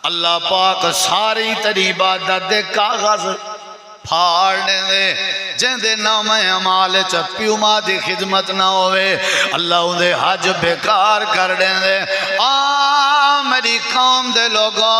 अल्लाह पाक सारी तेरी इबादत दे कागज फाड़ने दे जिंदे नाम अमाल च प्यू मां दी खिदमत ना होवे अल्लाह उदे हज बेकार कर दे। मेरी कौम दे लोगो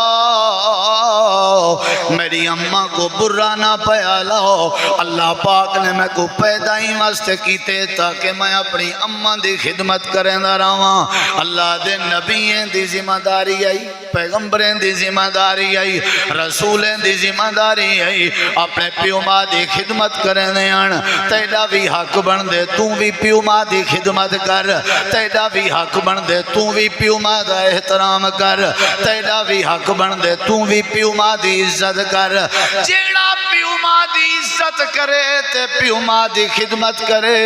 मेरी अम्मा को बुरा ना पया लाओ। अल्लाह पाक ने मैं को पैदा ही वास्ते कीते ताकि मैं अपनी अम्मा दी खिदमत करेंदा रहा। अल्लाह दे नबियों दी जिम्मेदारी आई, पैगंबरें दी जिम्मेदारी आई, रसूलें दी जिम्मेदारी आई अपने प्यो मां दी खिदमत करने आन। तेरा भी हक बन दे तू भी प्यो मां दी खिदमत कर, तेरा भी हक बन दे तू भी प्यो मां दा एहतराम कर, तेरा भी हक बन दे तू भी प्यो मां दी इज्जत कर। जेड़ा प्यो मां दी इज्जत करे ते प्यो मां दी खिदमत करे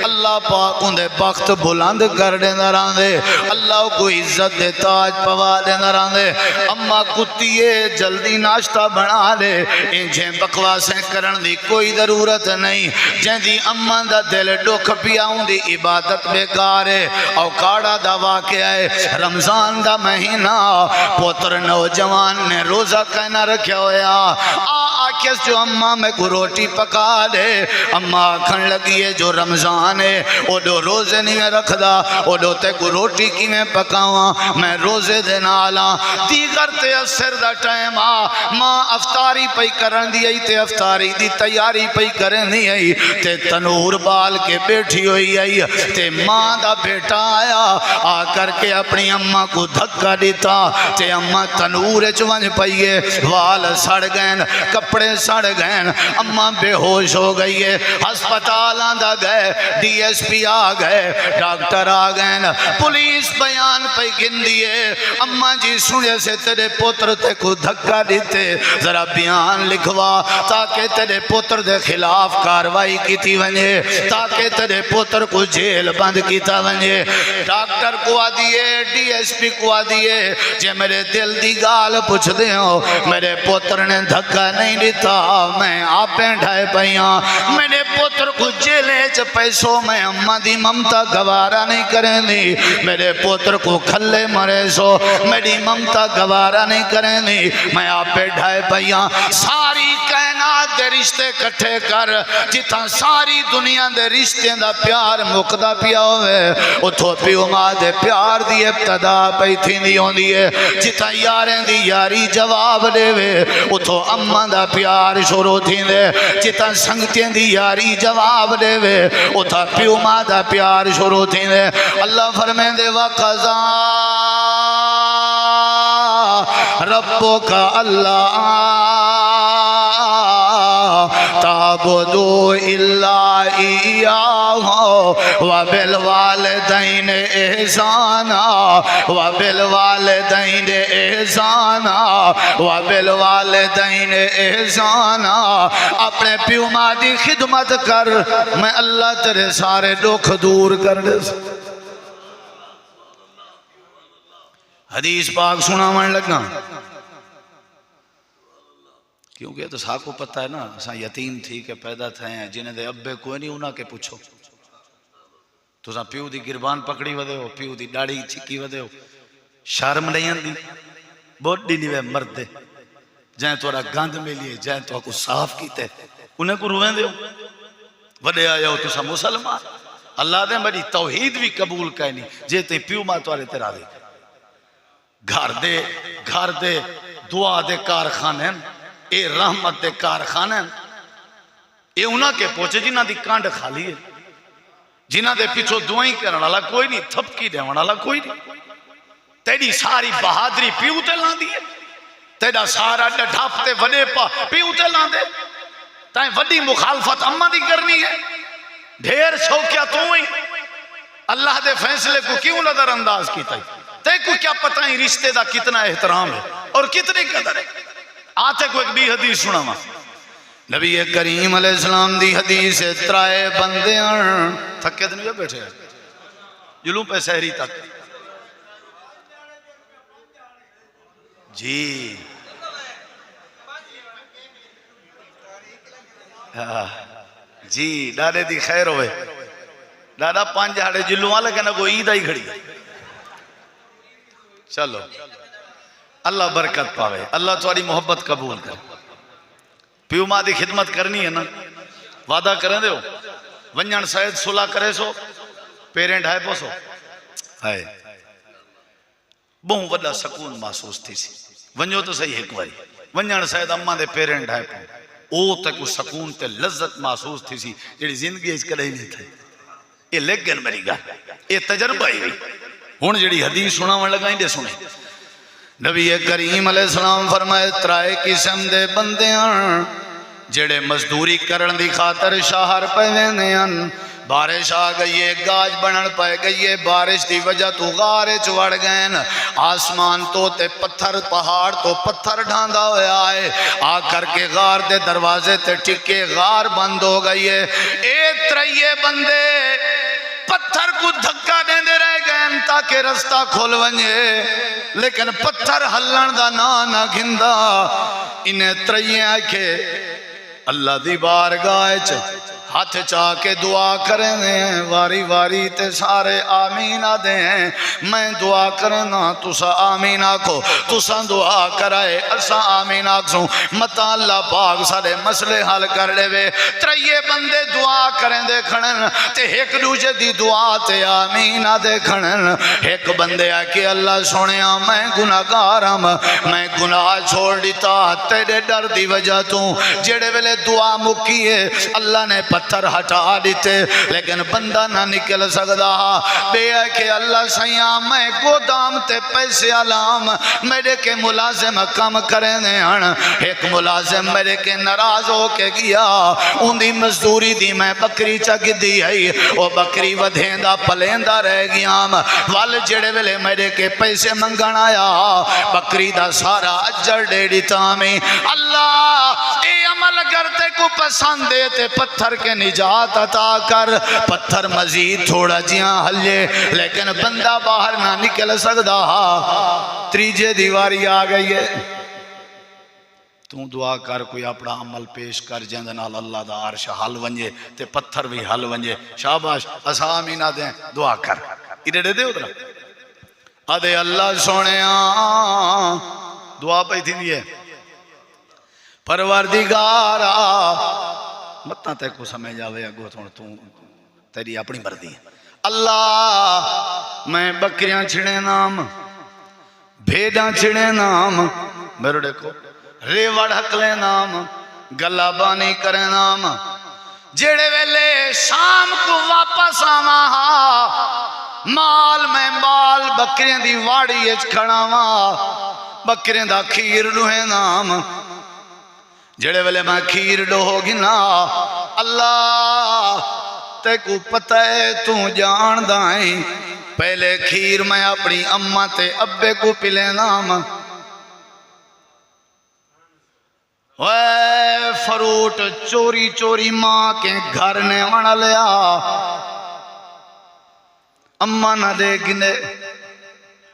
अल्लाह पाक उंदे बख्त बुलंद कर देंदा रहंदे, अल्लाह को इज्जत दे ताज पवा देंदा रहंदे। अम्मा कुत्तीए जल्दी नाश्ता बना ले, इंजे बकवासें करन दी कोई जरूरत नहीं। जिंदी अम्मा दा दिल दुख पिया उंदी इबादत बेकार है। औकाड़ा दा वाक़या है, रमजान दा महीना पुत्र नौजवान ने रोजा कहना रखा होया आखिस जो अम्मा मैं को रोटी पका दे। अम्मा आखन लगी है जो रमजान है ओडो रोजे नहीं रखदा, ओडो ते को रोटी किवें पकावा, मैं रोजे दे नाल आ। दीगर ते असर दा टाइम आ, मां अफतारी पई करन दी आई ते अफतारी दी तैयारी पई करन दी आई ते तनूर बाल के बैठी हुई आई ते मां दा बेटा आया आ करके अपनी अम्मा को धक्का दिता ते अम्मा तनूर च वंज पई है, वाल सड़ गए, कपड़े सड़ गए, अम्मा बेहोश हो गई है। हस्पताल दा गए, DSP आ गए, डॉक्टर आ गए, पुलिस बयान पे गिनदी है। अम्मा जी सुने से तेरे पुत्र ते को धक्का दीते, जरा बयान लिखवा ताकि तेरे पुत्र दे खिलाफ कार्रवाई की वने, ताकि तेरे पुत्र को जेल बंद किया वने। डॉक्टर को आ दिए, DSP को आ दिए, जे मेरे दिल दी गाल पुछदे हो मेरे पुत्र ने धक्का नहीं दिता, मैं आपे ढाए पैया। मेरे पुत्र को जेले च पैसों में अम्मा दी ममता गवारा नहीं करेंदी, मेरे पुत्र को खल्ले मरे सो मेरी ममता गवारा नहीं करेंदी, मैं आपे ढाए पैया। सारी कायनात दे रिश्ते इकट्ठे कर, जिथा सारी दुनिया दे रिश्ते दा प्यार मुकदा पिया होवे उथों प्यो मां दे प्यार दी इब्तदा पई थींदी होंदी है। जिथा यारें दी यारी जवाब देवे उथों अम्मा दा प्यार शुरू थींदे, जिथा संगतियां दी यारी जवाब देवे उथा प्यो मां दा प्यार शुरू थींदे। अल्लाह फरमांदे वक़ज़ा रब्बुका अल्लाह ताबुदू इल्ला इय्याहु व बिल वालिदैन इहसाना व बिल वालिदैन इहसाना व बिल वालिदैन इहसाना। अपने प्यो मां दी खिदमत कर, मैं अल्लाह तेरे सारे दुख दूर कर दे। हदीस पाक सुनावन लगा क्योंकि तो साको पता है ना, असा यतीम थी के पैदा थे हैं जिन्हें दे अब्बे कोई नहीं उन्हें के पूछो। तुसा प्यू दी गिरबान पकड़ी वदे हो, प्यू दी दाढ़ी चिकी वदे हो, शर्म नहीं आती, बोडी नहीं वे मरदे जै थोड़ा गंद मिलिए जै तो को साफ कीते उन्हें को रुवेंदे हो। वडे आया हो तुसा मुसलमान, अल्लाह दे बड़ी तौहीद भी कबूल कैनी जे ते प्यू मां तुआरे ते राज़ी। घर दे दुआ दे कारखाने, ए रहमत दे कारखाने, ये उन्हां के पहुंचे जिन्हां दी कांड खाली है, जिन्हां दे पिछो दुआई करने वाला कोई नहीं, थपकी देने वाला कोई नहीं। तेरी सारी बहादुरी प्यू ते लांदी है, तेरा सारा डढाप ते वडे प्यू ते लांदे, ताई वडी मुखालफत अम्मा दी करनी है। ढेर शौकिया तू ही अल्लाह दे फैसले को क्यों नजरअंदाज कीता? ते को क्या पता है रिश्ते दा कितना एहतराम है और कितनी कदर है। आते को एक भी हदीस सुनावा, नबी करीम अलैहिस्सलाम दी हदीस है, त्राए बंदे थके तो नहीं बैठे जुलूम पे सहरी तक जी जी डाडे दी खैर होवे। डाडा 5 हाड़े जुलू वाले कहना कोई ईद आई खड़ी है। चलो अल्लाह बरकत पावे, अल्लाह तुम्हारी मोहब्बत कबूल करे। प्यू मां की खिदमत करनी है ना, वादा करें दो वंजन शायद सुलह करे सो पेरेंट है पोसो है बहु वड्डा सकून महसूस थी सी। वंजो तो सही एक बारी वंजन शायद अम्मा दे पेरेंट है ओ ते को सकून ते लज्जत महसूस थी सी जेडी जिंदगी कदे नहीं थे। ये लेकिन मेरी गल ये तजर्बा ही हुण जेडी हदीस सुनावन लगा इंदे सुने। नबी करीम अलैहिस्सलाम फरमाए त्राए किस्म दे बंदे जेड़े मजदूरी करन दी खातर शहर पे वेंदे हन। बारिश आ गई है, गाज बनन पै गई है, बारिश की वजह तो गार च वड़ गए। आसमान तो ते पत्थर पहाड़ तो पत्थर ढांदा होया है, आ करके गार दे दरवाजे ते टिके गार बंद हो गई है। ए त्रैये बंदे पत्थर को धक्का देंदे रह गए ताकि रास्ता खुल वजे, लेकिन पत्थर हलन का ना ना घिंदा। इन्हें त्रैये आखे अल्लाह दी बारगाह च हाथ चा के दुआ करें वारी वारी ते सारे आमीन आदे हैं। मैं दुआ करना तुसा आमीन आखो, तुसा दुआ कराए असा आमीन आखो, मता अल्लाह पाक सारे मसले हल कर लेवे। त्रैये बंदे दुआ करें दे खड़न ते एक दूजे दी दुआ ते आमीन आदे खड़न। एक बंदे आके अल्लाह सुनिया मैं गुनाहगार हम, मैं गुनाह छोड़ दिता तेरे डर दी वजह तू। जेड़े वेले दुआ मुकी है अल्लाह ने पत्थर हटा दिते, लेकिन बंदा ना निकल सकता। बे के अल्लाह सैया मैं गोदाम ते पैसे आलाम मेरे के मुलाजिम कम करें हन। एक मुलाजिम मेरे के नाराज हो के गया, उनकी मजदूरी दी मैं बकरी चगदी है, वो बकरी वधेंदा पलेंदा रह गया। वल जेड़े वेले मेरे के पैसे मंगण आया बकरी दा सारा अजर दे दिता। में अल्लाह ये अमल करते को पसंद है ते पत्थर के निजात अता कर। पत्थर मजीद थोड़ा जिया हल्ले, लेकिन बंदा बाहर ना निकल सकता। तीजे दीवारी आ गई है, तू दुआ कर कोई अपना अमल पेश कर जिंदे नाल अल्लाह दा अर्श हल वंजे ते पत्थर भी हल वंजे। शाबाश असा आमीना दे दुआ कर इधर दे दे उधर आदे अल्लाह सोने दुआ पई थी है परवरदिगारा मत ते को समझ आवे अगो थोड़ तू तेरी अपनी मर्जी है। अल्लाह मैं बकरियां छिड़े नाम भेड़ा छिड़े नाम मेरे देखो रेवड़ हकले नाम गला बानी करे नाम। जेड़े वेले शाम को वापस आवा माल मैं माल बकरियां दी वाड़ी खड़ावा बकरियां दा खीर लुहे नाम। जेड़े वेले मैं खीर डोगी ना अल्लाह ते को पता है तू जानदा है पहले खीर मैं अपनी अम्मा ते अब्बे को पिले नाम। वे फ्रूट चोरी चोरी माँ के घर ने बना लिया, अम्मा ना दे गिने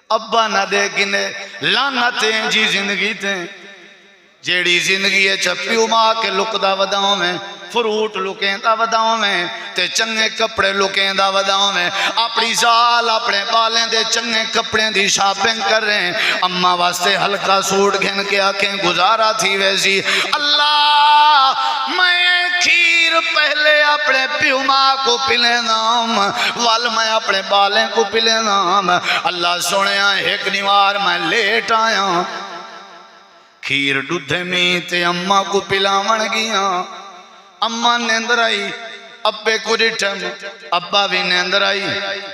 अब्बा ना दे गिने लानते जी जिंदगी ते। जेड़ी जिंदगी प्यू मां के लुकदा वदाओ में फ्रूट लुकेंदा वदाओ में ते चंगे कपड़े लुकेंदा वदाओ में अपनी साल अपने बालें दे चंगे कपड़े दी शॉपिंग कर रहे हैं। अम्मा वास्ते हल्का सूट घिन के आके गुजारा थी वैसी। अल्लाह मैं खीर पहले अपने प्यू मां को पिले नाम वाल मैं अपने बालें को पिले नाम। अल्लाह सुने एक निवार मैं लेट आया खीर दूधे में ते अम्मा को पिलावन गया। अम्मा नींदर आई अब्बे को रिठम अब्बा भी नींदर आई।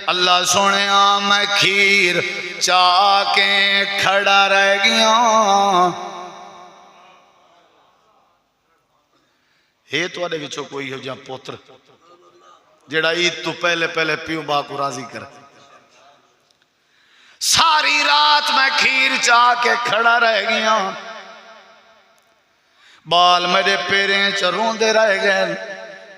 अल्लाह सोने मैं खीर चा के खड़ा रह गया। हे तुहाडे विचों कोई हो जा पुत्र जेड़ा ईद तो पहले पहले प्यू बा को राजी कर। सारी रात मैं खीर चा के खड़ा रह गया, बाल मेरे पैरें च रोंदे रह गए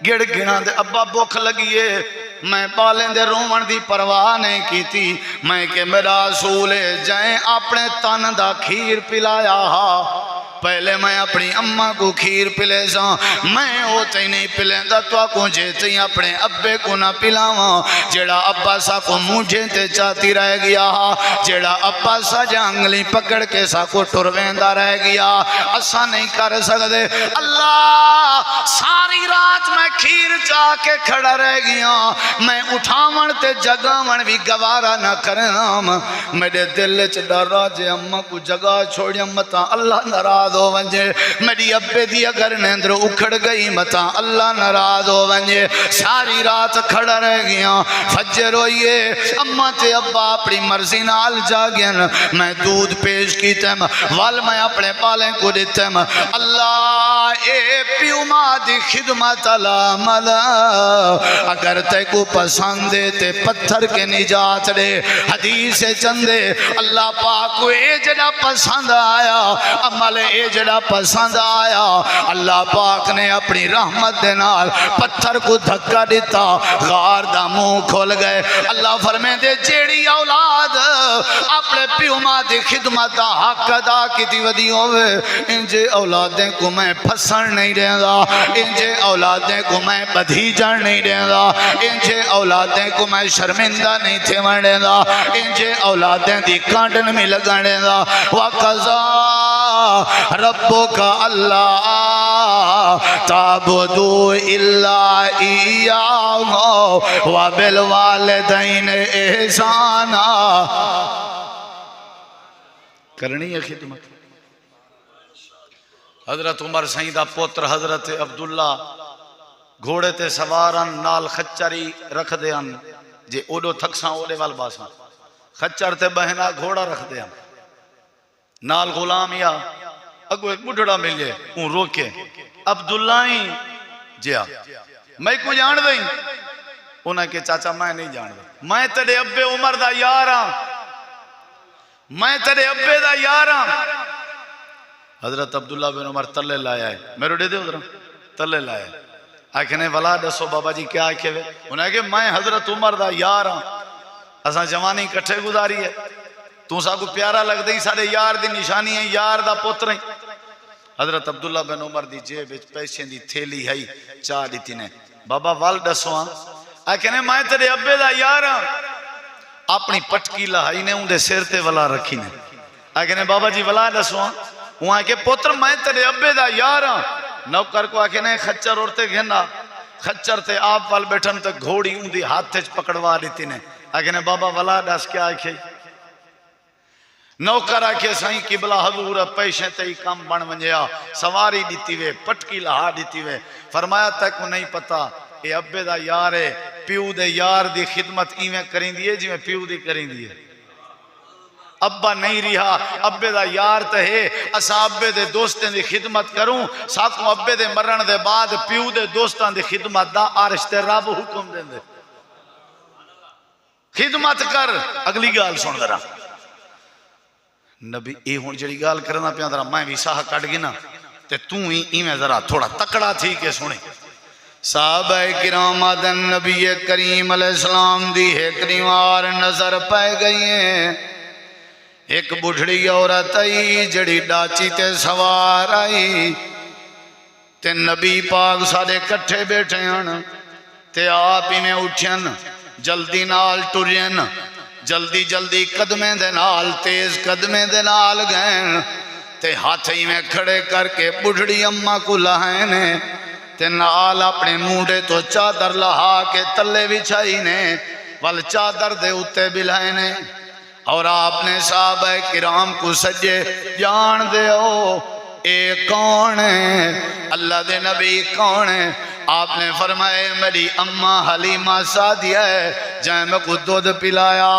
गिड़ गिना दे अब्बा भुख लगी है। मैं बालें दे रोवन की परवाह नहीं की थी। मैं के मेरा सूल जाए अपने तन दा खीर पिलाया पहले मैं अपनी अम्मा को खीर पिले सा, मैं वो ते नहीं पिलेंदा तो को जे ते अपने अब्बे को ना पिलावा। जेड़ा अब्बा सा को मुझे ते चाहती रह गया, जेड़ा अब्बा सा जंगली पकड़ के सा को टुरवेंदा रह गया। असा नहीं कर सकते। अल्लाह सारी रात मैं खीर चाह के खड़ा रह गया, मैं उठावन ते जगावन भी गवारा ना करना। मेरे दिल च डर जे अम्मा को जगह छोड़िया मता अल्लाह नाराज हो वंजे। मेरी अब्बे दी अगर नींद उखड़ गई मता अल्लाह नाराज हो वंजे। सारी रात खड़ा रह गया। फजर होइए अम्मा ते अब्बा अपनी मर्जी नाल जागन। मैं दूध पेश कीतम वल मैं अपने पाले को दितम। अल्लाह ए प्यू मां दी खिदमत अला मला, अगर ते को पसंद है ते पत्थर के निजात दे। हदीस चंदे अल्लाह पाक को ए जड़ा पसंद आया, अमल ए जड़ा पसंद आया, अल्लाह पाक ने अपनी रहमत दे नाल पत्थर को धक्का दिता, गार दा मुंह खोल गए। अल्लाह फरमांदे जेड़ी औलाद अपने प्यो मां दी खिदमत दा हक अदा कीती वदी होवे, इंजे औलादें को मैं फसन नहीं देंदा, इंजे औलादें को मैं बधीजन नहीं देंदा, इंजे औलादें को मैं शर्मिंदा नहीं थेवन देंदा, इंजे औलादें दी कांडन में लगन देंदा। वकज़ा रब्बुका अल्लाह ताबुदू इल्ला इय्याहु व बिल वालिदैन इहसाना। करनी है खिदमत। हजरत उमर सईं दा पुत्र हजरत अब्दुल्ला घोड़े ते सवारन नाल खच्चरी रख दे जे ओडो थकसा ओडे वाल बासा, खच्चर ते बहना घोड़ा रख दे नाल गुलाम या अगो एक बुढ़ड़ा मिले ऊ रोके अब्दुल्ला ही जिया मैं को जान दई। उन्हें के चाचा मैं नहीं जान दई, मैं तेरे अब्बे उमर दा यार हां, मैं तेरे अब्बे दा यार हां। हजरत अब्दुल्ला बिन उमर तले लाया है, मेरे दे दे उधर तले लाया। आखने वाला दसो बाबा जी क्या आखे वे? उन्हें के मैं हजरत उमर दा यार हां, असा जवानी कट्ठे गुजारी है, तू साकू प्यारा लगदे ही साडे यार दी निशानी है, यार दा पुत्र है। हजरत अब्दुल्ला बिन उमर दी जेब विच पैसे दी थैली है, चा दीती ने बाबा वाल दसो। आखने मैं तेरे अब्बे दा यार हां, अपनी पटकी लहाई ने उनके सिर ते वला रखी ने। आखने बाबा जी वला दसो। वहां के पुत्र मैं तेरे अब्बे दा यार हां। नौकर को आखने खच्चर औरते घेना, खच्चर ते आप वाल बैठन तक घोड़ी उनकी हाथ च पकड़वा दी ने। आखने बाबा वला दस क्या आखे? नौकर आखे साईं किबला हजूर पैसे ते ही काम बन वंजिया, सवारी दीती वे, पटकी लहा दीती वे। फरमाया तक नहीं पता ये अब्बे दा यार है, प्यू दे यार दी खिदमत इवें करींदी है जिवें प्यू दी करींदी है। अब्बा नहीं रहा, अब्बे दा यार तो है, असा अब्बे दे दोस्तें दी खिदमत करूं, साकू अब्बे दे मरण दे बाद प्यू दे दोस्तां दी खिदमत दा अर्श ते रब हुक्म देंदे खिदमत कर। अगली गाल सुन जरा नबी ए हुण जेड़ी गाल करना पिया जरा मैं भी साह कट गई ना ते तू ही इवें जरा थोड़ा तकड़ा थी के सुने। साहबाए किराम आदन नबी करीम अलैहिस्सलाम दी एक दीवार नजर पै गई है। एक बुढ़ड़ी औरत आई जड़ी डाची ते सवार आई ते नबी पाक सारे कट्ठे बैठे हैं ते आप इवें उठन जल्दी नाल टुरन, जल्दी जल्दी कदमें दे नाल तेज कदमें दे नाल गए ते हाथ इवें खड़े करके बुढ़ड़ी अम्मा को लहाए ने ते नाल अपने मूंढे तो चादर लहा के तले बिछाई ने वल चादर दे उत्ते बिलाए ने। और आपने साहबाए किराम को सजे जान दो ए कौन है, अल्लाह दे नबी कौन है? आपने फरमाए मेरी अम्मा हलीमा सादिया है, जाए मैं को दूध पिलाया,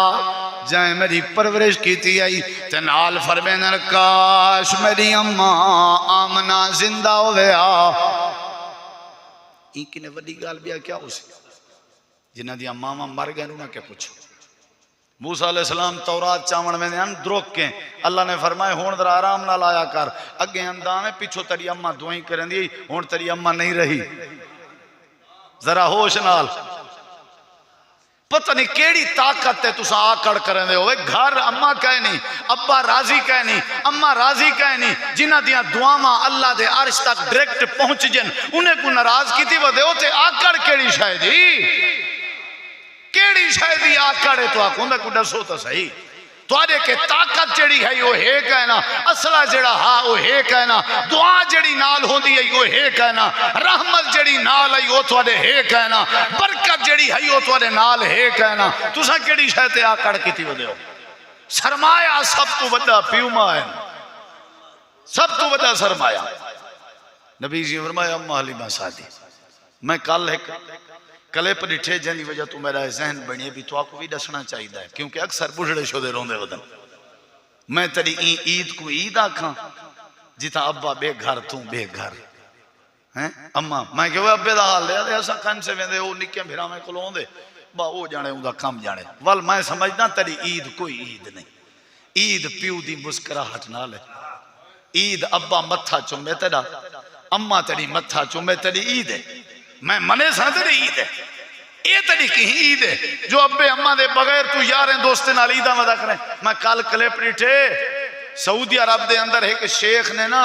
जाए मेरी परवरिश की थी आई ते नाल फरमाने काश मेरी अम्मा आमना जिंदा हो गया। इनकी ने वड्डी गाल भी क्या हो सी जिन्हां दी मामा मर गए उन्हें क्या पूछो। मूसा अलैहिस्सलाम तौरात चावण में द्रोक के अल्लाह ने फरमाए हुण जरा आराम नाल आया कर, अगे अंदाम है पिछो तेरी अम्मा दुआई करेंदी, हुण तेरी अम्मा नहीं रही, जरा होश नाल। पता नहीं केड़ी ताकत है तुसा आकड़ करें दे हो। घर अम्मा कह नहीं, अब्बा राजी कह नहीं, अम्मा राजी कह नहीं, जिन्हां दियां दुआवां अल्लाह दे अर्श तक डायरेक्ट पहुंच जन, उन्हें को नाराज कीती वदे हो ते आकड़ केड़ी शय दी, केड़ी शय दी आकड़ है? तो आखो को दसो तो सही। तुहाडे के ताकत जड़ी है वो है कहना, असला जड़ा हा वो है कहना, दुआ जड़ी नाल होंदी है वो है कहना, रहमत जड़ी नाल है वो तुहाडे है कहना, बरकत जड़ी है वो तुहाडे नाल है कहना। तुसा केड़ी शय ते आकड़ कीती वदे हो? सरमाया सब तो वड्डा प्यूमा है, सब तो वड्डा सरमाया। नबी जी फरमाया अम्मा हलीमा सादी, मैं कल एक कलिप डिठे जिंदी वजह तो मेरा जहन बनिए भी तो भी दसना चाहिए, क्योंकि अक्सर बुढ़े शोदे रोंदे वदन। मैं तेरी ईद को ईद आखा जिता अब्बा बेघर तू बेघर हैं। अम्मा मैं क्यों अब्बे का हाल है असा कन से वेंदे वो निक्के फिरा में कोल आउंदे बा वो जाने उनका कम जाने वल मैं समझदा तेरी ईद कोई ईद नहीं। ईद प्यू दी मुस्कुराहट नाल है। ईद अब्बा मत्था चुमे तेरा, अम्मा तेरी मत्था चुमे, तेरी ईद है। मैं मने सा तेरी ईद है, ये तेरी की ईद है जो अब्बे अम्मा दे बगैर तू यार दोस्ते नाल ईदा मदा करे। मैं कल क्लिप डिठे सऊदी अरब दे अंदर एक शेख ने ना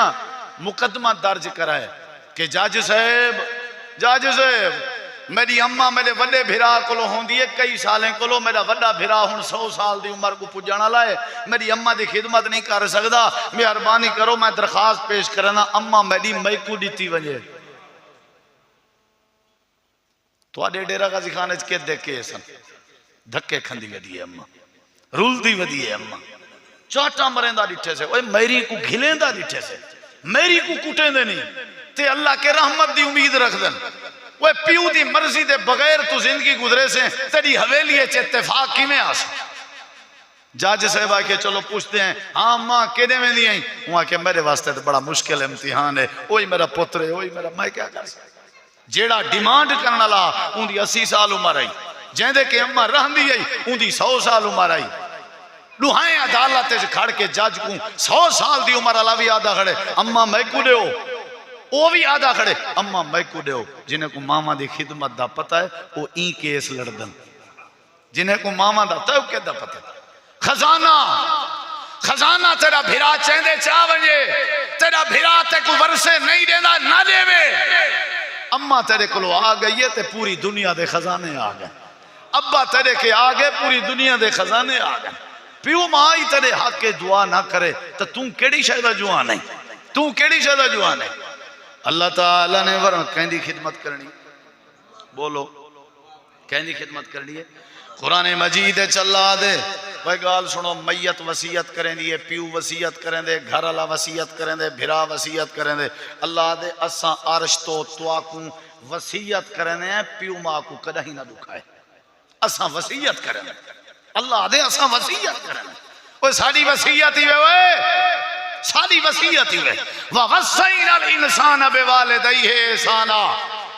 मुकदमा दर्ज करा है कि जज साहब मेरी अम्मा मेरे वड्डे भिरा कोलो होंदी है कई सालें कोलो, मेरा वड्डा भिरा हुण 100 साल दी उम्र को पुजण वाला है, मेरी अम्मा दी खिदमत नहीं कर सकदा, मेहरबानी करो मैं दरखास्त पेश करना अम्मा मेरी मैकू दिती वजे। तुहाडे डेरा गाजी खाने के देखे सन धक्के खंदी वधी है अम्मा, रुलदी वधी है अम्मा, चाटा मरेंदा डिठे से, ओए मेरी को घिलेंदा डिठे से, मेरी को कुटेंदे नहीं ते अल्लाह के रहमत दी उम्मीद रख देन। वो प्यू दी मर्जी दे बगैर तू जिंदगी गुजरे से तेरी हवेली च इत्तेफाक किवें आ सा? जज साहब आके चलो पूछते हैं हाँ अम्मा केदे वेंदी आई? वो आके मेरे वास्ते तो बड़ा मुश्किल इम्तिहान है, वही मेरा पुत्र है, वही मेरा, मैं क्या कर सकता। जेड़ा डिमांड करने वाला उनकी 80 साल उम्र आई, जेंदे के अम्मा रहंदी आई उनकी 100 साल उम्र आई। दुहाए अदालत खड़ के जज को 100 साल की उम्र वाला भी आधा खड़े अम्मा मैकू दो, वो भी आधा खड़े अम्मा मैकू दो। जिन्हें को मामा की खिदमत का पता है वो ई केस लड़दन, जिन्हें को मामा का तब के पता है। खजाना खजाना तेरा भिरा चेंदे चा वजे, तेरा भिरा ते को वरसे नहीं देना ना देवे। अम्मा तेरे को आ गई है ते पूरी दुनिया दे खजाने आ गए, अब्बा तेरे के आ गए पूरी दुनिया दे खजाने आ गए। प्यू मां ही तेरे हक के दुआ ना करे तो तू केड़ी शय दा जुआन है, तू केड़ी शय दा जुआन है? अल्लाह ताला ने वरन कहंदी खिदमत करनी, बोलो कहंदी खिदमत करनी है। कुरान मजीद चला दे भाई गाल सुनो, मैयत वसीयत करें दी, प्यू वसीयत करें दे, घर वाला वसीयत करें दे, भिरा वसीयत करें दे। अल्लाह दे असा अर्श तो तुआकू वसीयत करें दे, प्यू मां को कदही ना दुखाए, असा वसीयत करें दे। अल्लाह दे असा वसीयत करें दे, ओए साडी वसीयत ही वे, साडी वसीयत ही वे। व वसैना इंसान बिवालिदैहि ihsana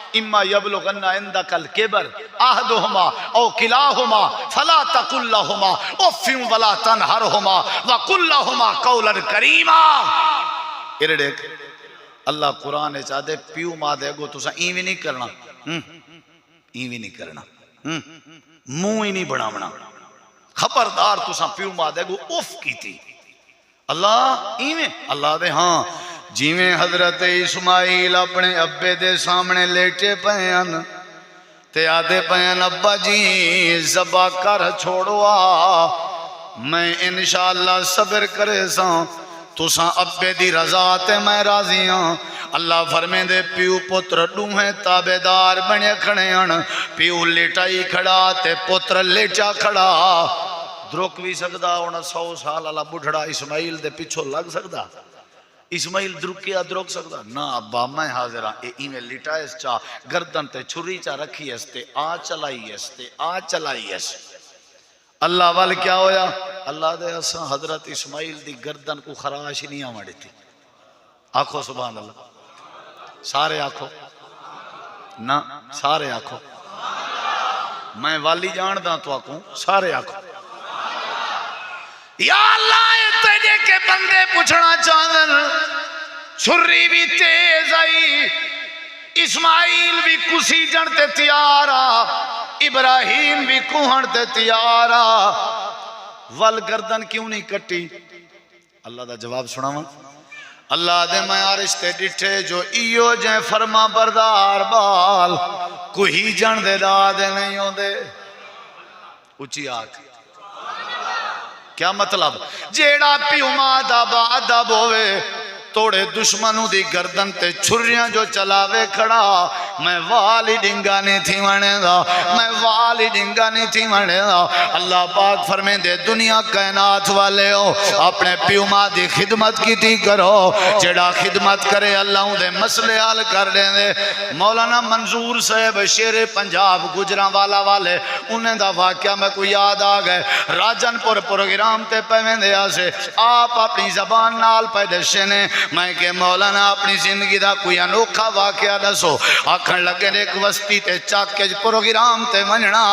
इम्मा यबलुगन्ना इंदकल किबर अहदुहुमा औ किलाहुमा फला तकुल लहुमा उफ़्फिन वला तनहरहुमा व कुल लहुमा कौलन करीमा। इरडे अल्लाह कुरान ने चाहते प्यू मां दे गो तुसा इवें नहीं करना, इवें नहीं करना, मुंह ही नहीं बनावना, खबरदार तुसा प्यू मां दे गो उफ कीती। अल्लाह इवें अल्लाह दे हाँ जिमें हजरत इस्माइल अपने अब्बे दे सामने लेटे पे ते आदे पे अब्बा जी ज़बा कर छोड़ो आ, मैं इंशाअल्लाह सब्र करे सा, तुसा अब्बे दी रजा ते मैं राजी हाँ। अल्लाह फरमेंदे प्यू पुत्र दूहे ताबेदार बने खड़े हन, प्यू लेटाई खड़ा ते पुत्र लेटा खड़ा। द्रोक भी सकदा होना 100 साल वाला बुढ़ड़ा इस्माइल दे पिछो लग सकदा? इस्माइल द्रुकिया द्रोक सकदा ना? अब्बा मैं हाजिर हाँ, इवें लिटाइस चा गर्दन ते छुरी चा रखी ते आ चलाई ते आ चलाई। अल्लाह वाल क्या होया? अल्लाह दे असा हजरत इस्माइल दी गर्दन को खराश नहीं आवा दी। आखो सुभान अल्लाह, सारे आखो ना, सारे आखो, मैं वाली जानदा तो आखो सारे आखो या अल्लाह तेरे के बंदे पूछना चाहन, छुरी भी तेज आई, इस्माइल भी कुसी जन ते तैयार आ, इब्राहिम भी कुहण ते तैयार आ, वल गर्दन क्यों नहीं कटी? अल्लाह दा जवाब सुनावा। अल्लाह दे मैं रिश्ते डिठे जो इयो जे फरमा बरदार बाल कोई जन दे दादे नहीं होंदे। उची आख क्या मतलब? जेड़ा प्यू मां दा अदब होवे तोड़े दुश्मनों दी गर्दन ते छुरियां जो चलावे खड़ा, मैं वाल ही डिंगा नहीं थी वनेदा, मैं वाल ही डिंगा नहीं थी वनेदा। अल्लाह पाक फरमेंदे दुनिया कायनात वाले हो अपने प्यू मां दी खिदमत कीती करो, जेड़ा खिदमत करे अल्लाह दे मसले हल कर देंदे। मौलाना मंजूर साहब शेरे पंजाब गुजरांवाला वाले उन्हें दा वाकया मैं कोई याद आ गए। राजनपुर प्रोग्राम ते पवेंदे आसे आप अपनी जबान नाल पे दसे ने, मैं के मौलाना अपनी जिंदगी का कोई अनोखा वाकया दसो। आखन लगे ने एक वस्ती ते चाके प्रोग्राम ते वजना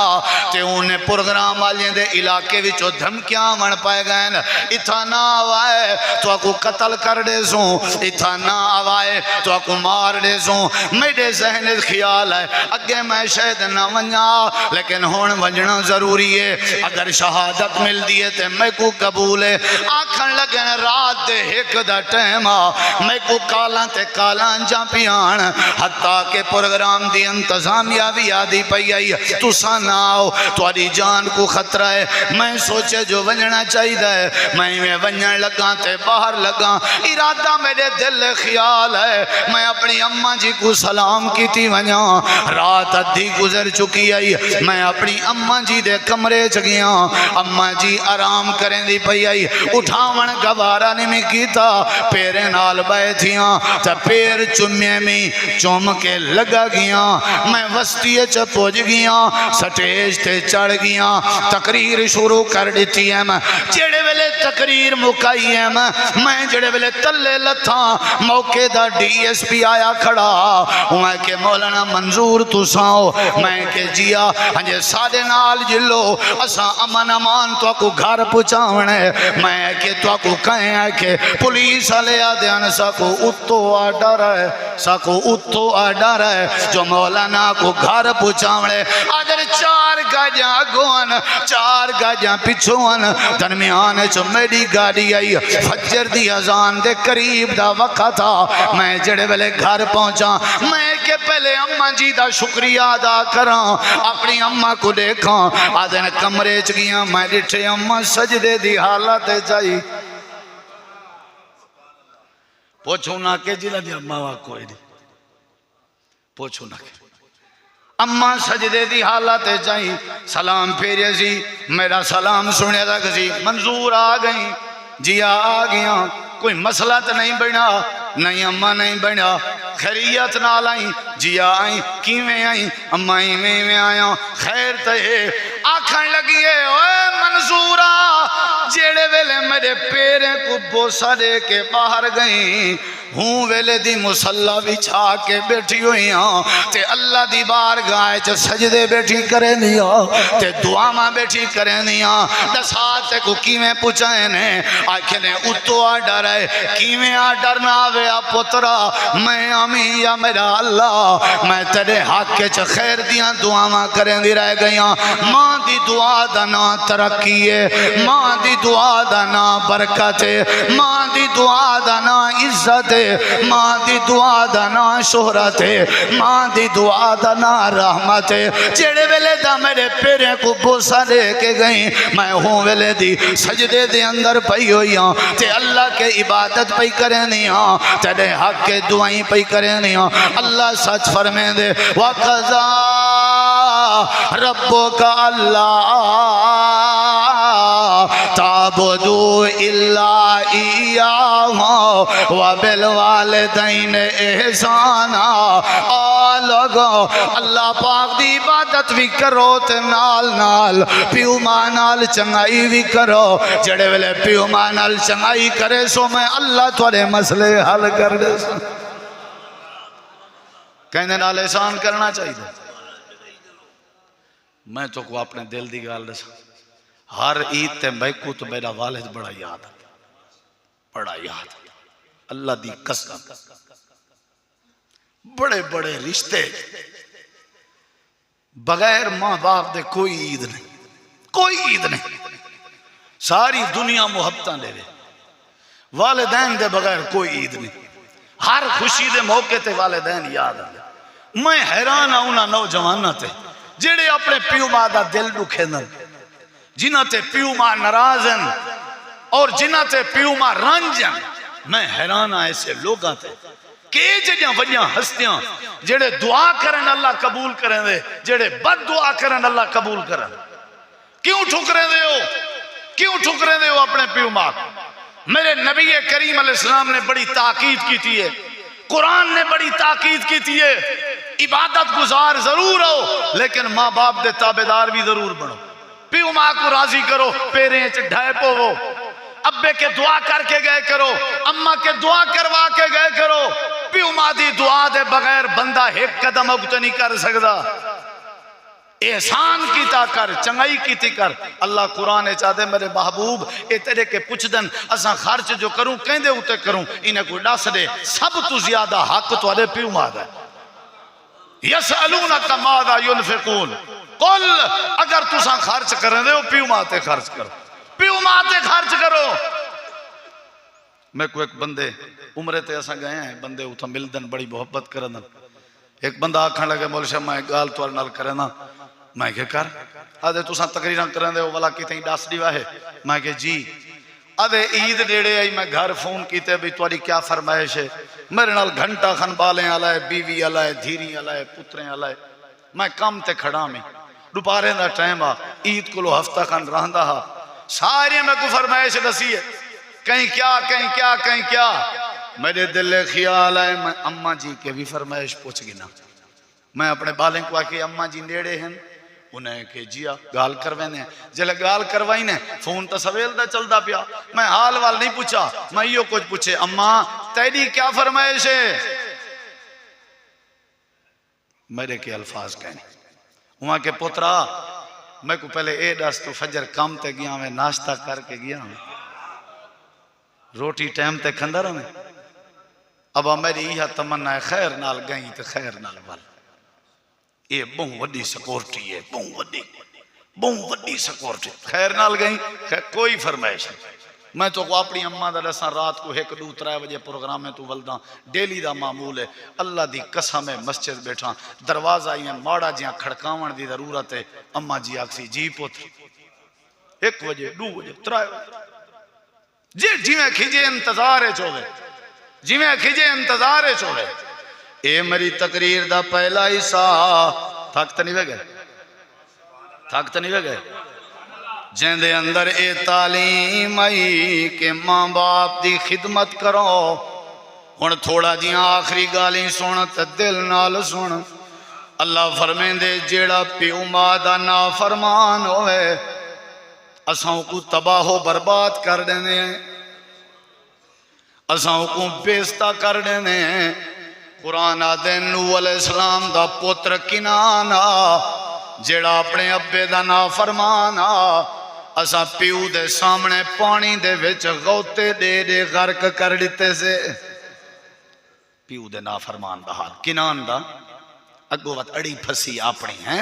ते उन्हें प्रोग्राम वाले दे इलाके विचों धमकियां मन पाए गए, इथा ना आवाए तो आकू कतल कर दे सू, इथा ना आवाए तो आकू मार दे सू। मेरे जहन ख्याल है अगे मैं शायद ना वना, लेकिन हुण वजना जरूरी है। अगर शहादत मिलती है तो मैं को कबूल है। आखन लगे रात दे एक दा टाइम मैं को काला ते काला जा पियान, हत्ता के प्रोग्राम दी इंतजामिया भी आदि पई आई तुसा ना आओ तुहाडी जान को खतरा है। मैं सोचे जो वजना चाहिए मैं वजन लगा ते बाहर लगा, इरादा मेरे दिल ख्याल है मैं अपनी अम्मा जी को सलाम कीती वजा। रात अद्धी गुजर चुकी आई, मैं अपनी अम्मा जी दे कमरे च गया, अम्मा जी आराम करें दी पई आई, उठावन गवारा नहीं कीता, पेरे नाल बैठिया ते पैर चुम्मे में चुम के लगा गया। मैं वस्ती च पुज गया, स्टेज ते चढ़ गया, तकरीर शुरू कर दी है। मैं जेड़े वेले तकरीर मुकाई है मैं जेड़े वेले तले लथा मौके दा DSP आया खड़ा, मैं के मौलाना मंजूर तुसाओ, मैं के जिया हजे साडे नाल जिलो असा अमन अमान तो को घर पहुंचावने, मैं के तो को कहे के पुलिस वाले आद्यान सको उत्तो आर्डर है, सको उत्तो आर्डर है जो मौलाना को घर पहुंचावने। अगर 4 गजा अगोन 4 गजा पिछोन दरमियान च मेरी गाड़ी आई, फजर दी अजान दे करीब दा वक्त था। मैं जेड़े वेले घर पहुंचा मैं के पहले अम्मा जी दा शुक्रिया अदा करा, अपनी अम्मा को देखा आदन कमरे च गया, मैं डिठे अम्मा सजदे दी हालत चाहिए। पूछो ना के जिला दी अम्मा वा कोई नहीं, पूछो ना के अम्मा सजदे दी हालत चाहिए। सलाम फेरे सी, मेरा सलाम सुने तक सी मंजूर आ गई, जिया आ गया, कोई मसला तो नहीं बना, नहीं अम्मा नहीं बना, खैरियत नाल आई, जिया आई, किवें आई, अम्मा इवें आया, खैर तो आखन लगी है ओए मंजूरा जेड़े वेले मेरे पेरे को बोसा दे के बाहर गई हूँ वेले दी मुसल्ला बिछा के बैठी हुई हाँ ते अल्लाह दी बारगाह च सजदे बैठी करे दिया ते दुआवां बैठी करे दिया। दसा ते को किवें पुछाए ने आखे ने उत्तो आ डर है, किवें आ डर ना आवे आ पुत्रा, मैं अमी या मेरा अल्लाह मैं तेरे हक च खैर दियां दुआवां करें दी रह गईयां। मां दी दुआ दा ना तरक्की है, मां दी दुआ दा ना बरकत है, मां दी दुआ दा ना इज्जत है, मां दी दुआ दा ना शोहरत है, मां दी दुआ दा ना रहमत है। जेड़े वेले दा मेरे पेरे को बोसा दे के गई मैं हूँ वेले दी सजदे दे अंदर पई हुई हाँ ते अल्लाह के इबादत पई करे नहीं हाँ तेरे हक के दुआई पई करे नहीं हाँ। अल्लाह सच फरमे दे वक़ज़ा रब्बो का अल्लाह ताबुदू इल्ला इय्याहु व बिल वालिदैन एहसाना। लोगो अल्लाह पाक दी इबादत भी करो ते नाल नाल प्यू मां नाल चंगाई भी करो। जेड़े वेले प्यू मां नाल चंगाई करे सो मैं अल्लाह थोड़े मसले हल कर दे। कहने नाल एहसान करना चाहिए। मैं तो को अपने दिल की गल दस, हर ईद ते मैकू तो मेरा वालिद बड़ा याद, बड़ा याद, अल्लाह दी कसम। बड़े बड़े रिश्ते बगैर मां बाप दे कोई ईद नहीं, कोई ईद नहीं। सारी दुनिया मुहब्बतां ले वे, वालिदैन दे बगैर कोई ईद नहीं। हर खुशी दे मौके ते वालिदैन याद आते। मैं हैरान हाँ उन्हां नौजवानों ते जेड़े अपने प्यो मां दा दिल दुखे न, जिन्हां ते प्यो मां नाराज हैं और जिन्हां ते प्यो मां रंज हैं। मैं हैरान हाँ ऐसे लोगों ते कि जड़ियां वड्डियां हस्तियां जेड़े दुआ करन अल्लाह कबूल करें दे, जेड़े बद दुआ करन अल्लाह कबूल करन। क्यों ठुकरे दे हो, क्यों ठुकरे दे हो अपने प्यो मां को? मेरे नबी करीम अलैहिस्सलाम ने बड़ी ताकीद की है, कुरान ने बड़ी ताकीद की है, इबादत गुजार जरूर हो लेकिन माँ बाप दे ताबेदार भी जरूर बनो। प्यो मां को राजी करो, पेरें च ढाए पोवो, अब्बे के दुआ करके गए करो, अम्मा के दुआ करवा के गए करो। प्यो मां दी दुआ दे बगैर बंदा एक कदम अगते नहीं कर सकता। एहसान कीता कर, चंगाई कीती कर। अल्लाह कुरान चाहते मेरे महबूब ए तेरे के पुछदन असा खर्च जो करूं कहंदे उते करूं, इन्हें कोई दस दे सब तो ज्यादा हक तुहाडे प्यो मां दा। यसअलूनका माज़ा युनफिकून कुल, अगर तुसा खर्च करन दे हो प्यो मां ते खर्च करो, प्यो मां ते खर्च करो। मैं को एक बंदे उम्रे ते असा गए हैं, बंदे उथा मिलदन बड़ी मोहब्बत करन। एक बंदा आखन लगे मौलवी साहब मैं गाल तुहाडे नाल करना। मैं क्या कर? आदे तुसा तकरीरां करन दे हो वाला किते दस दी वाहे। मैं क्या जी। आदे ईद नेड़े आई, मैं घर फोन किते भी तुहाडी क्या फरमाइश है? मेरे नाल घंटा खन बालें आला है, बीवी आला है, धीरी आला है, पुत्रें आला है। मैं काम ते खड़ा मैं, दोपहरे दा टाइम आ, ईद को हफ्ता खन रहा हा। सारे मैं को फरमाइश दसी है, कहीं क्या कहीं क्या कहीं क्या। मेरे दिल ख्याल है मैं अम्मा जी के भी फरमाइश पूछ गिना। मैं अपने बालें को आके अम्मा जी नेड़े हैं, उन्हें के जिया गाल करवाने। जल्द गाल करवाई ने फोन तो सवेल दा चलता पिया, मैं हाल वाल नहीं पूछा, मैं यो कुछ पूछे अम्मा तेरी क्या फरमाइश है? मेरे के अल्फाज कहने वहां के पुत्रा मैं को पहले ए दस तो फजर काम ते गया मैं, नाश्ता करके गया मैं, रोटी टाइम ते खंदा रहा मैं। अब मेरी यह तमन्ना है खैर नाल गई तो खैर नाल वाल। ये बहुत वड्डी सिक्योरिटी है, बहुत वड्डी सिक्योरिटी। खैर नाल गई, कोई फरमाइश नहीं। मैं तो अपनी अम्मा का दसा रात को 1 2 3 बजे प्रोग्राम में तू वलदा, डेली का मामूल है। अल्लाह की कसम है मस्जिद बैठा, दरवाजा ही माड़ा जिहा खड़कावन की जरूरत है। अम्मा जी आखसी जी पुत्र 1 बजे 2 बजे 3 जे जिमें खिजे इंतजार चोवे, जिमें खिजे इंतजार चोवे। ये मेरी तकरीर दा पहला हिस्सा। थक तो नहीं गए, थक तो नहीं गए। जिंदे अंदर ये तालीम आई कि मां बाप की खिदमत करो। हुण थोड़ा जिहा आखिरी गाली सुन ते दिल नाल सुन। अल्लाह फरमेंदे जेड़ा प्यो मां दा नाफरमान होवे असां को तबाहो बर्बाद कर देने, असां को बेइज्जत कर देने। कुरान आदे नूह अलैहिस्सलाम दा पुत्र किनान आ जेड़ा अपने अब्बे दा नाफरमान आ, असा प्यू दे सामने पानी दे विच गौते दे दे गर्क कर दिते से। प्यू दे नाफरमान दा हाल किनान दा अगो वत अड़ी फसी अपनी है।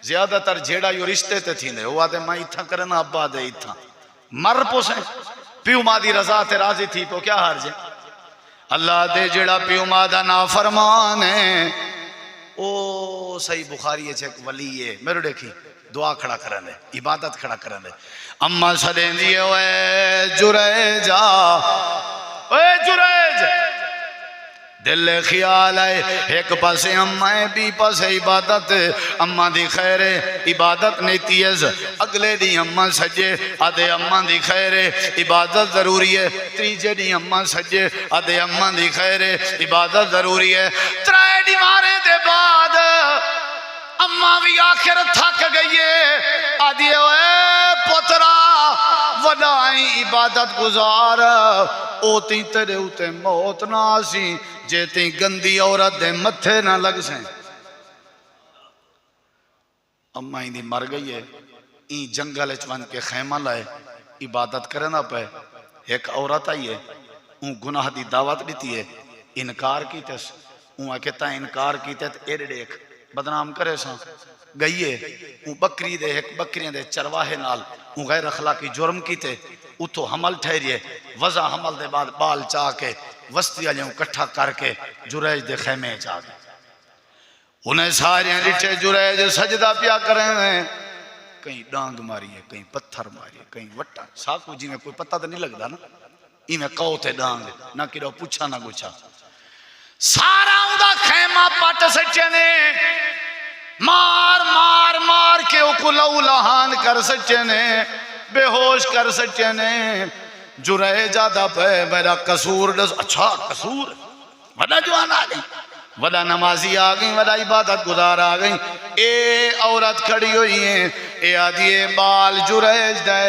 ज्यादातर जेड़ा यो रिश्ते ते थींदे वो आदे मैं इथा करना अब्बा दे इथा मर पोसे। प्यू मां दी रजा ते राजी थी तो क्या हार जे। अल्लाह दे जेड़ा प्यो मां दा नाफरमान है ओ सही बुखारी है एक वली है मेरे देखी दुआ खड़ा करन दे, इबादत खड़ा करन दे। अम्मा सदेंदी है ओए जुरैजा, ओए जुरैज दिल ख्याल है एक पासे अम्मा है बी पासे इबादत। अम्मा दी खैर है इबादत नीति है, अगले दी अम्मा सजे आदे अम्मा दी खैर है इबादत जरूरी है। तीजे दी अम्मा सजे आदे अम्मा दी खैर है इबादत जरूरी है। 3 दीवारे दे बाद अम्मा भी आखिर थक गई है, आदि ओए पुत्रा वडाई इबादत गुजार ओती तेरे उते मौत ना आसी जे ती गंदी औरत दे मथे ना लग से। अम्मा इंदी मर गई है, ई जंगल च वन के खैमा लाए इबादत करना पे। एक औरत आई है ऊ गुनाह दी दावत दी है, इनकार कीते ऊ आके ता इनकार कीते एड़ देख बदनाम करे सा गईए बकरी दे एक बकरियां दे चरवाहे नाल गैर अखलाकी जुर्म कीते उतो हमल ठहरिए वजा हमल दे बाद बाल चाह के वस्ती वाले इकट्ठा करके जुरैज दे खैमे चा गए उन्हें सारे डिठे जुरैज सजदा पिया करें कहीं डांग मारिए कहीं पत्थर मारिए कहीं वट्टा साकू जी में कोई पता तो नहीं लगता ना इवें कहो थे डांग ना कि पूछा ना गुछा सारा उदा खैमा पट सच्चे ने मार मार मार के लहू लहान कर सच्चे ने बेहोश कर सच्चे ने जुरे ज्यादा पे मेरा कसूर दस अच्छा कसूर वड़ा जवान आ गई वड़ा नमाजी आ गई वड़ा इबादत गुजार आ गई ए औरत खड़ी हुई है ए आदि बाल जुरेज दे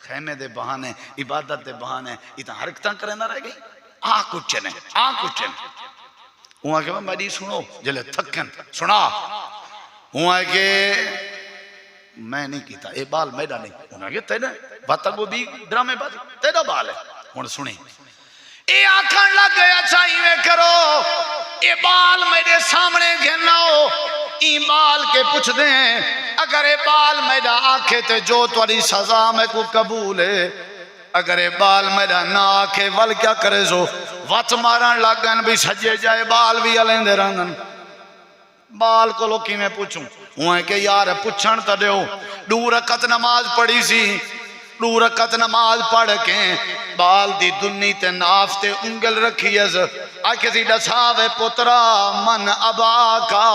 खैमे दे बहाने इबादत दे बहाने इतना हरकत करना रह गई आ कुछ ने वहां के मेरी सुनो जले थकन सुना वहां के मैं नहीं कीता ए बाल मेरा नहीं उन्हें तेरे बात को भी ड्रामे बात तेरा बाल है हुन सुनी ए आखन लग गया अच्छा इवें करो ए बाल मेरे सामने घेनाओ ई बाल के पूछ दे अगर ए बाल मेरा आखे ते जो तुम्हारी सजा मैं को कबूल है अगर ये बाल मेरा ना आखे वल क्या करे सो वत मारन लगन भी सजे जाए बाल भी अलेंदे रहन बाल को लो कि मैं पूछूं हुए के यार पुछण तो दो 2 रकत नमाज पढ़ी सी 2 रकत नमाज पढ़ के बाल दी दुन्नी ते नाफ ते उंगल रखी अस आखे सी दसावे पुत्रा मन अबा का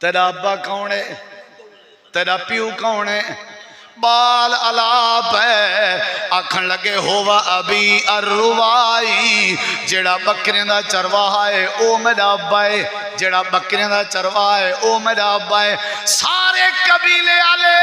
तेरा अब्बा कौन है तेरा प्यू कौन है बाल अलाप है आखन लगे होवा अभी अरुवाई जेड़ा बकरियां दा चरवाहा है ओ मेरा अब्बा है जेड़ा बकरियां दा चरवाहा है ओ मेरा अब्बा है सारे कबीले आले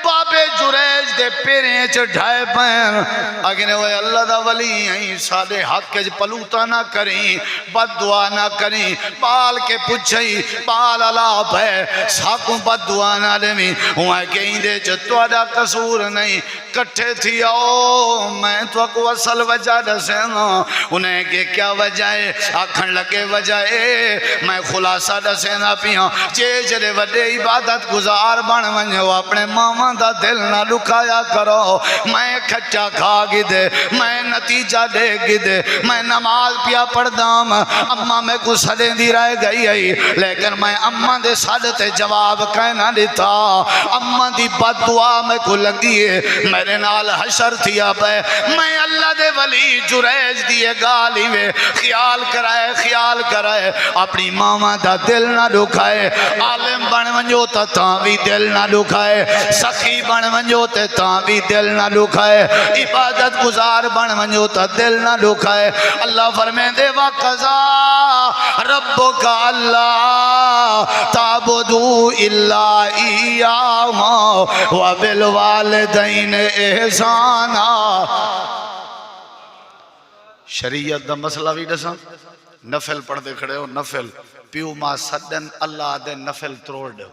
बाबे जुरैज दे पेरें च ढाए पैन अगने वो अल्लाह दा वली आई साडे हक च पलूता ना करी बददुआ ना करी बाल के पुछई बाल अलाप है साकू बददुआ ना देवी हुआ के इंदे च तुहाडा कसूर नहीं कट्ठे थी आओ मैं तो को असल वजह दसेना उन्हें के क्या वजह है आखन लगे वजह है मैं खुलासा दसेना पिया जे जरे वडे इबादत गुजार बन वञो अपने मामा दा दिल ना दुखाया करो मैं खच्चा खा गिदे मैं नतीजा दे गिदे मैं नमाज पिया पढ़दाम अम्मा मैं को सदे दी रह गई है लेकिन मैं अम्मा दे सद ते जवाब कहना दिता अम्मा दी बददुआ मैं को लगी है मेरे नाल हशर थिया पे मैं अल्लाह दे वली जुरैज दी गाली वे ख्याल कराए अपनी मामा दा दिल ना दुखाए आलिम बन वञो ता भी दिल ना दुखाए सखी बन वञो ता भी दिल ना दुखाए इबादत गुजार बन वञो ता दिल ना दुखाए अल्लाह फरमांदे वा कज़ा रब्बुका अल्लाह ताबुदू इल्ला इय्याहु व बिल वालिदैन एहसाना शरीयत दा मसला भी दसा नफल पढ़ते खड़े हो नफल प्यू मां सदन अल्लाह दे नफल तरोड़ दो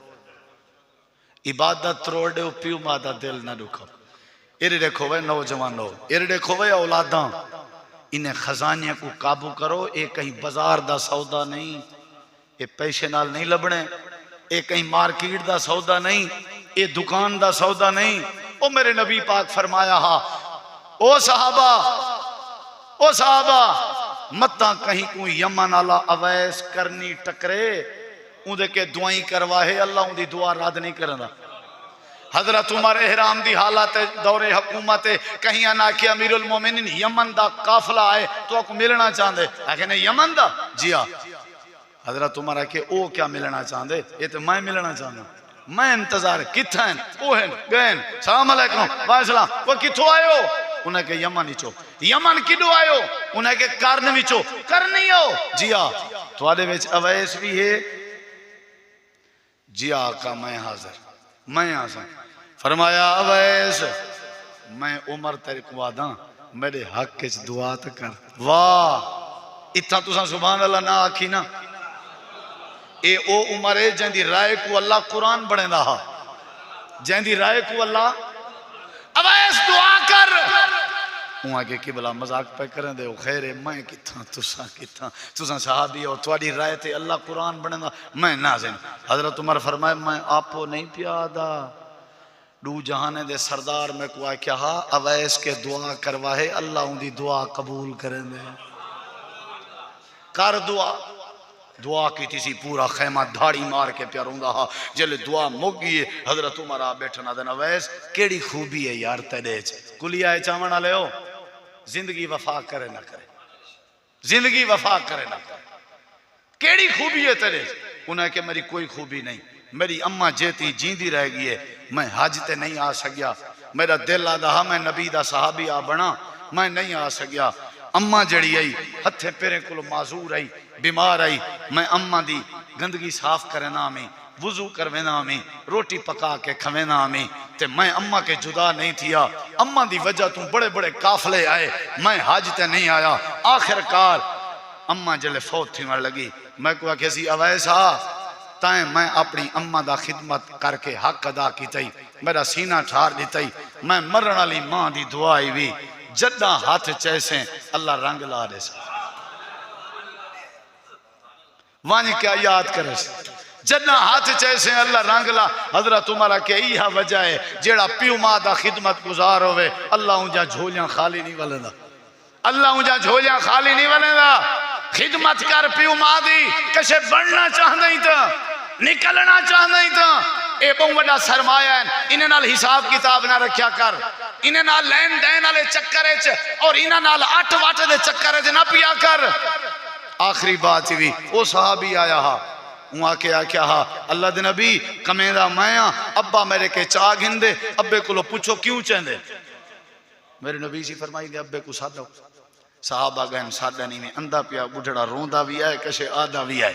इबादत तरोड़ दो प्यू मां दा दिल ना दुखो इरे देखो वे नौजवानों इरे देखो वे औलादा इन्हें खजाने को काबू करो ये कहीं बाजार दा सौदा नहीं ये पैसे नाल नहीं लबने ये कहीं मार्केट दा सौदा नहीं ये दुकान दा सौदा नहीं ओ मेरे नबी पाक फरमाया हा ओ साहबा मत्ता कहीं को यमन आला अवैस करनी टकरे उदे के दुआई करवाए अल्लाह उदी दुआ रद्द नहीं करना हजरत उमर एहराम दी हालत दौरे हुकूमत कहीं ना कि अमीरुल मोमिनीन यमन दा काफिला आए तो आपको मिलना चाहते आखे नहीं यमन दा जी हाँ हजरत उमर आके ओ क्या मिलना चाहते ये तो मैं मिलना चाहता मैं इंतजार किथन ओहन गैन सलाम अलैकुम वालेकुम वो किथों आयो उन्हें के यमन विचो यमन किदो आयो उन्हें के करन विचो करनी हो जी हाँ थोड़े विच अवैस भी है जी हाँ का मैं हाजिर मैं हाजिर फरमाया अवैस मैं उमर तेरे को आदा मेरे हक च दुआ तो कर वाह इतना तुसा सुभान अल्लाह ना आखी ना ए ओ उमर है जंदी राय को अल्लाह कुरान बनेदा हा जंदी राय को अल्लाह अवैस दुआ कर वहाँ के किबला मजाक पे करें दे खैर है मैं किथा तुसा साहबी और थोड़ी राय थे अल्लाह कुरान बनेगा मैं नाज़िम हजरत उमर फरमाए मैं आपो नहीं प्यादा दू जहाने दे सरदार में को क्या अवैस के दुआ करवाए अल्लाह उनकी दुआ कबूल करें दे कर दुआ की थी पूरा खैमा धाड़ी मार के प्यार होंदा हा जले दुआ मुक गई हजरत उमर आ बैठना देना वैस केड़ी खूबी है यार तेरे कुलिया चावण वाले हो जिंदगी वफा करे ना करे जिंदगी वफा करे ना करे केड़ी खूबी है तेरे उन्हें के मेरी कोई खूबी नहीं मेरी अम्मा जेती जींदी रह गई है मैं हज ते नहीं आ सकिया मेरा दिल आदा हा मैं नबी दा सहाबी आ बना मैं नहीं आ सकिया अम्मा जड़ी आई हथे पेरे को माजूर आई बीमार आई मैं अम्मा दी गंदगी साफ करना में वुजू करवेना में रोटी पका के खवेना में ते मैं अम्मा के जुदा नहीं थिया अम्मा दी वजह तू बड़े बड़े काफले आए मैं हज ते नहीं आया आखिरकार अम्मा जले फौत थी लगी मैं को आखिसी अवैसा ताए मैं अपनी अम्मा दा खिदमत करके हक अदा की मेरा सीना ठार दी मैं मरण वाली मां दी दुआ आई भी जदा हाथ चैसे अल्लाह रंग ला दे वन क्या याद करे जदा हाथ चैसे अल्लाह रंग ला हजरत उमर के यह वजह है जेड़ा प्यू मां दा खिदमत गुजार होवे अल्लाह उनजा झोलियां खाली नहीं वलेंदा अल्लाह उनजा झोलियां खाली नहीं वलेंदा खिदमत कर प्यू मां दी कशे बढ़ना चाहंदा ही तो निकलना चाहंदा ही तो ए बहुत बड़ा सरमाया है इन्हें नाल हिसाब किताब ना रखा कर इन्हें नाल लैन देन वाले चक्कर और इन्हें नाल अट वट दे चक्कर ना पिया कर आखिरी बात भी वो साहबी आया हा वहां के आख्या हा अल्लाह दे नबी कमेदा मैं अब्बा मेरे के चा गिंदे अब्बे को पूछो क्यों चाहते मेरे नबी जी फरमाई दे अब्बे को साधो साहबा गहन साधा नहीं में अंधा पिया बुढ़ड़ा रोंदा भी है कशे आधा भी है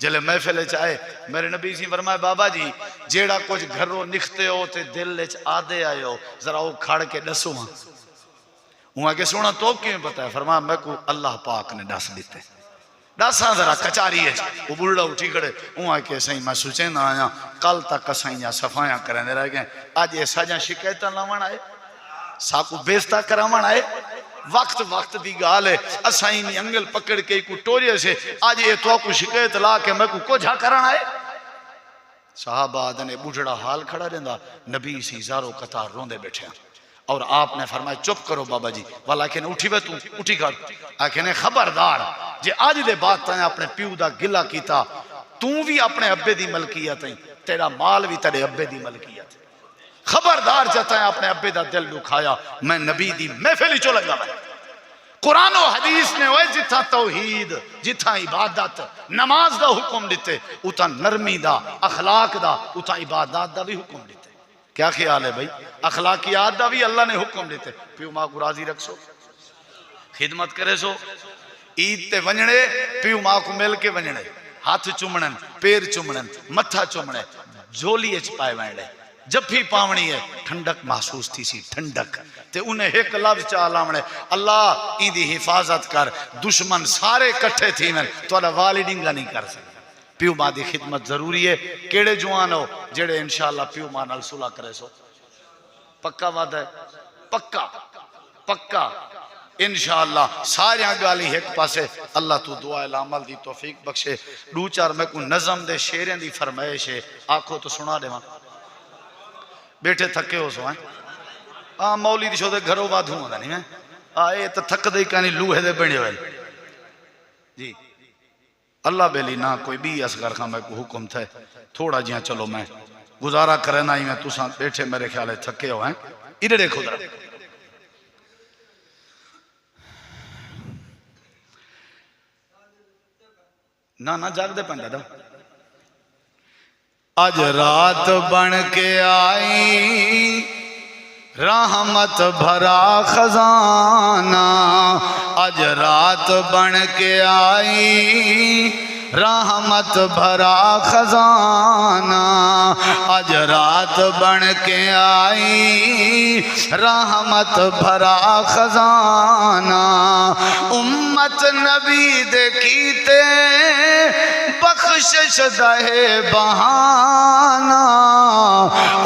जले महफिल चाहे मेरे नबी जी फरमाए बाबा जी जेड़ा कुछ घरों निकते हो ते दिल आदे आए हो जरा वो खड़ के दसो वहां के सोना तो क्यों पता है फरमाया मैं को अल्लाह पाक ने दस दिते दसा जरा कचारी है वो बुढ़ा उठी खड़े वहां के सही मैं सोचेंदा आया कल तक असाइया सफाइयां करेंदे रह गए अज ये साजा शिकायत लावण आए साकू बेइज्जता करावण आए वक्त वक्त की गाल है असाई नी अंगल पकड़ के को टोरिए से आज ये तो को शिकायत ला के मैं को कोझा करन आए साहबा ने बुढ़ड़ा हाल खड़ा रहंदा नबी सी जारो कतार रोंदे बैठे और आपने फरमाया चुप करो बाबा जी वाला के उठी वे तू उठी कर आखे ने खबरदार जे आज दे बाद तैं अपने प्यू दा गिला कीता तू भी अपने अब्बे दी मलकियत है तेरा माल भी तेरे अब्बे दी मलकियत खबरदार जता है अपने अब्बे दा दिल दुखाया मैं नबी दी महफिल चो लगा मैं कुरान और हदीस ने ओए जिथा तौहीद जिथा इबादत नमाज दा हुक्म दिते उता नरमी दा अखलाक दा उता इबादत दा भी हुक्म दिते क्या ख्याल है भाई अखलाकियात दा भी अल्लाह ने हुक्म दिते प्यू मां को राजी रखसो खिदमत करे सो ईद ते वंजणे प्यू मां को मिल के वंजणे हाथ चुमणन पैर चुमणन मथा चुमणे झोली च पाए वणणे जफ्फी पावनी है ठंडक महसूस थी सी ठंडक ते उन्हें एक लफ्ज चा लावणे अल्लाह इंदी हिफाजत कर दुश्मन सारे इकट्ठे थी मैं तोड़ा वालिडिंगा नहीं कर सकता प्यू मां दी खिदमत जरूरी है केड़े जवान हो जेड़े इंशाअल्लाह प्यू मां नाल सुलह करे सो पक्का वादा है पक्का पक्का इंशाअल्लाह सारियां गाली एक पासे अल्लाह तू दुआ अमल दी तौफीक बख्शे दो चार मैं को नज़म दे शेरें दी फरमाइश है आखो तो सुना देवा बैठे थके हो सो हाँ मौली दी शोदे घरों वाधू होंदा नहीं है ये तो थक दे कानी लूहे दे बने हुए जी अल्लाह बेली ना कोई भी असगर का मैं को हुक्म थे थोड़ा जिया चलो मैं गुजारा करना ही मैं तुसा बैठे मेरे ख्याल है थके हो हैं इधर देखो जरा ना ना जागदे पें दादा आज रात बन के आई रहमत भरा खजाना आज रात बन के आई रहमत भरा खजाना आज रात बन के आई रहमत भरा खजाना उम्मत नबी दे कीते बख्श बख्शिश दहे बहाना,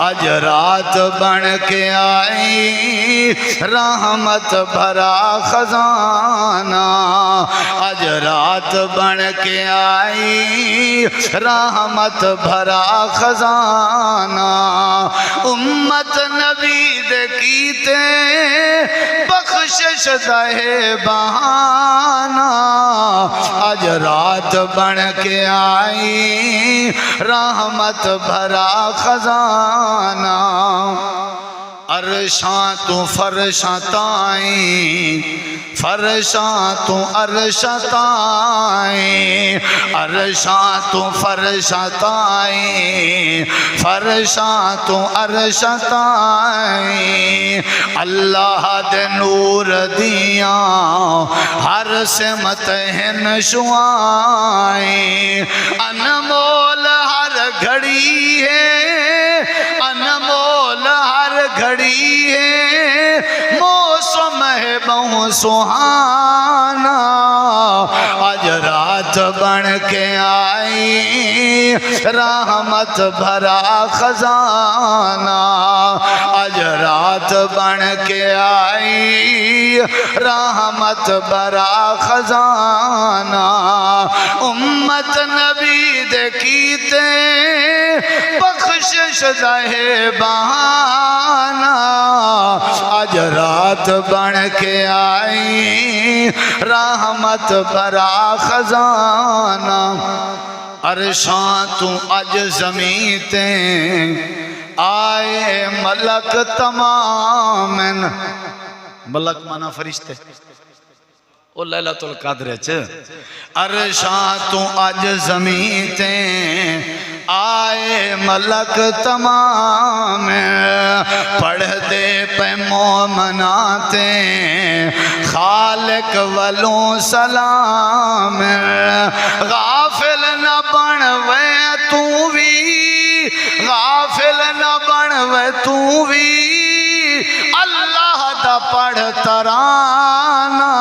आज रात बन के आई रहमत भरा खजाना, आज रात बन के आई रहमत भरा खजाना। उम्मत नबी दे कीते बख्शिश दहे बहाना, आज रात बन के आई रहमत भरा खजाना। अरशां तू फरशां ताईं, फरशां तू अरशां ताईं, अरशां तू फरशां ताईं, फरशां तू अरशां ताईं। अल्लाह दे नूर दियां हर सिमत हिन शुआएं, अनमोल हर घड़ी है, अनमोल हर घड़ी है, मौसम है बहु सुहाना, आज रात बन के आई रहमत भरा खजाना, आज रात बन के आई रहमत भरा खजाना। उम्मत नबी दे कीते बख्शिश दहे बहाना, आज रात बन के आई रहमत भरा खजाना। अरशां तू अज ज़मीं ते आए मलक तमाम, मलक माना फरिश्ते ओ लैलतुल कद्र च। अरशां तू अज ज़मीं ते आए मलक तमाम, पढ़दे पे मोमनाते खालिक वलों सलाम। गाफिल न बनवे तू भी, गाफिल न बनवे तू भी, अल्लाह दा पढ़ तराना,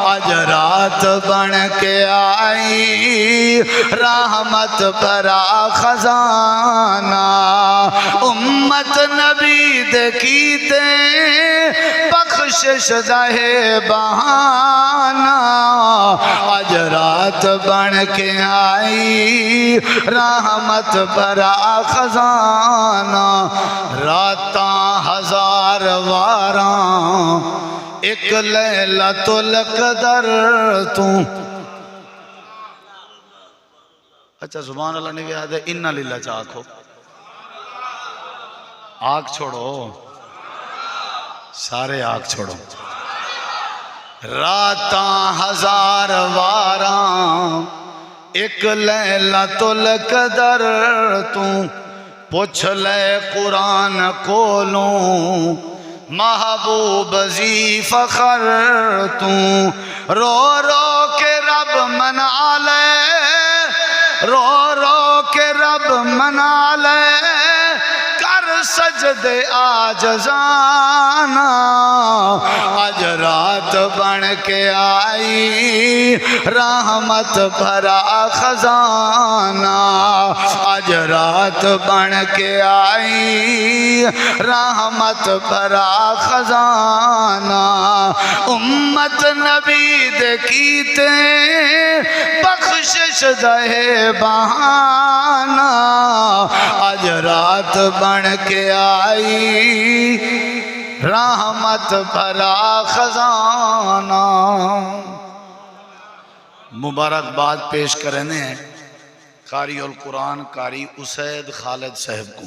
आज रात बन के आई रहमत भरा खजाना। उम्मत नबी दे कीते बख्शिश दहे बहाना, आज रात बन के आई रहमत भरा खजाना। रातां हजार वारां एक लैलतुल कदर तू। अच्छा जुबान अल्लाह ने याद है इन्ना लिल्ला चा आखो, आग छोड़ो सारे, आग छोड़ो। रातां हजार वारां एक लैलतुल कदर तू। पुछ ले कुरान कोलों महबूब जी फखर तू। रो रो के रब मना ले, रो रो के रब मना ले, कर सजदे आज जाना, आज रात बन के आई रहमत भरा खजाना, आज रात बन के आई रहमत भरा खजाना। उम्मत नबी दे कीते बख्शिश दहे बहाना, आज रात बन के आई रहमत भरा खजाना। मुबारकबाद पेश करने हैं कारी उल कुरान कारी उसैद खालिद साहब को।